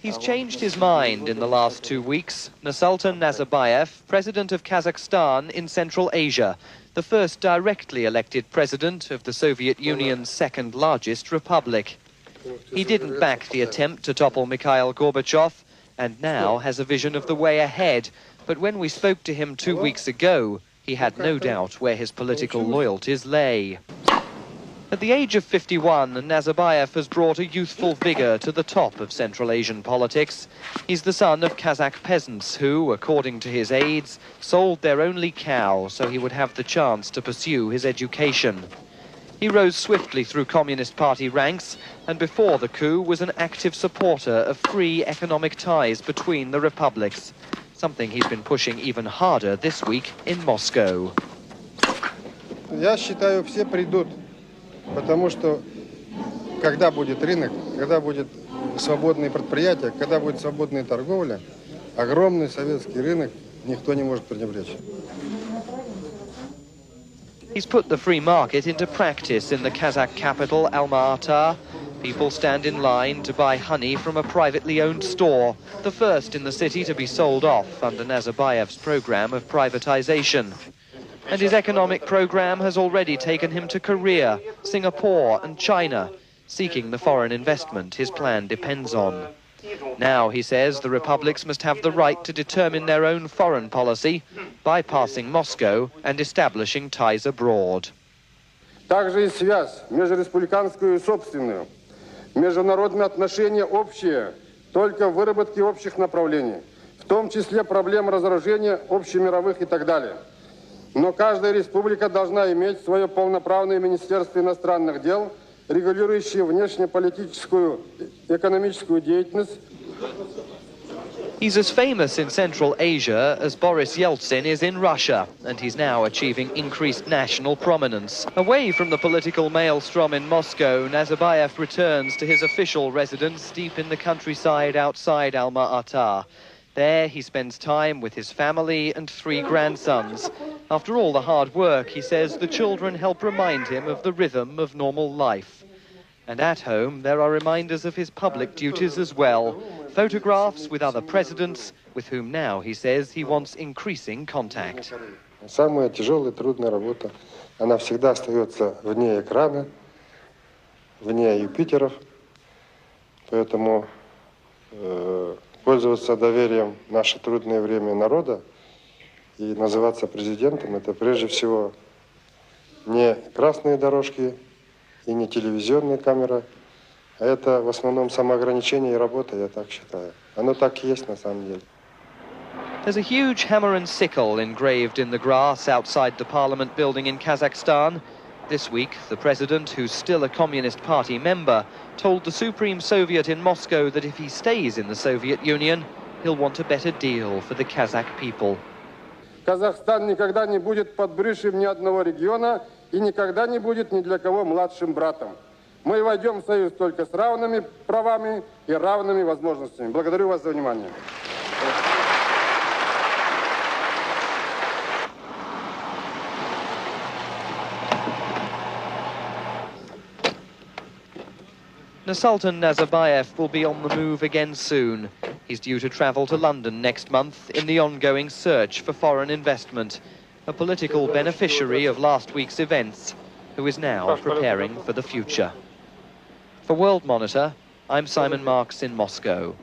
He's changed his mind in the last 2 weeks. Nursultan Nazarbayev, president of Kazakhstan in Central Asia, the first directly elected president of the Soviet Union's second largest republic. He didn't back the attempt to topple Mikhail Gorbachev and now has a vision of the way ahead. But when we spoke to him 2 weeks ago, he had no doubt where his political loyalties lay. At the age of 51, Nazarbayev has brought a youthful vigor to the top of Central Asian politics. He's the son of Kazakh peasants who, according to his aides, sold their only cow so he would have the chance to pursue his education. He rose swiftly through Communist Party ranks and before the coup was an active supporter of free economic ties between the republics, something he's been pushing even harder this week in Moscow. Я считаю, все придут. Потому что, когда будет рынок, когда будет свободные предприятия, когда будет свободная торговля, огромный советский рынок никто не может пренебречь. He's put the free market into practice in the Kazakh capital, Alma-Ata. People stand in line to buy honey from a privately owned store, the first in the city to be sold off under Nazarbayev's program of privatization. And his economic program has already taken him to Korea, Singapore and China, seeking the foreign investment his plan depends on. Now, he says, the republics must have the right to determine their own foreign policy, bypassing Moscow and establishing ties abroad. Также и связь межреспубликанскую и собственную. Международные отношения общие, только в выработке общих направлений, в том числе проблем разоружения, общемировых и так далее. Но каждая республика должна иметь свое полноправное Министерство иностранных дел, регулирующее внешнеполитическую и экономическую деятельность. He's as famous in Central Asia as Boris Yeltsin is in Russia, and he's now achieving increased national prominence. Away from the political maelstrom in Moscow, Nazarbayev returns to his official residence deep in the countryside outside Alma-Ata. There he spends time with his family and 3 grandsons. After all the hard work, he says the children help remind him of the rhythm of normal life. And at home, there are reminders of his public duties as well. Photographs with other presidents, with whom now, he says, he wants increasing contact. Самая тяжелая, трудная работа, она всегда остается вне экрана, вне Юпитеров. Поэтому пользоваться доверием в наше трудное время народа и называться президентом, это прежде всего не красные дорожки и не телевизионная камера, а это в основном самоограничение и работа, я так считаю. Оно так и есть на самом деле. There's a huge hammer and sickle engraved in the grass outside the parliament building in Kazakhstan. This week, the president, who's still a Communist Party member, told the Supreme Soviet in Moscow that if he stays in the Soviet Union, he'll want a better deal for the Kazakh people. Казахстан никогда не будет подбрышем ни одного региона и никогда не будет ни для кого младшим братом. Мы войдем в союз только с равными правами и равными возможностями. Благодарю вас за внимание. Nursultan Nazarbayev will be on the move again soon. He's due to travel to London next month in the ongoing search for foreign investment, a political beneficiary of last week's events, who is now preparing for the future. For World Monitor, I'm Simon Marks in Moscow.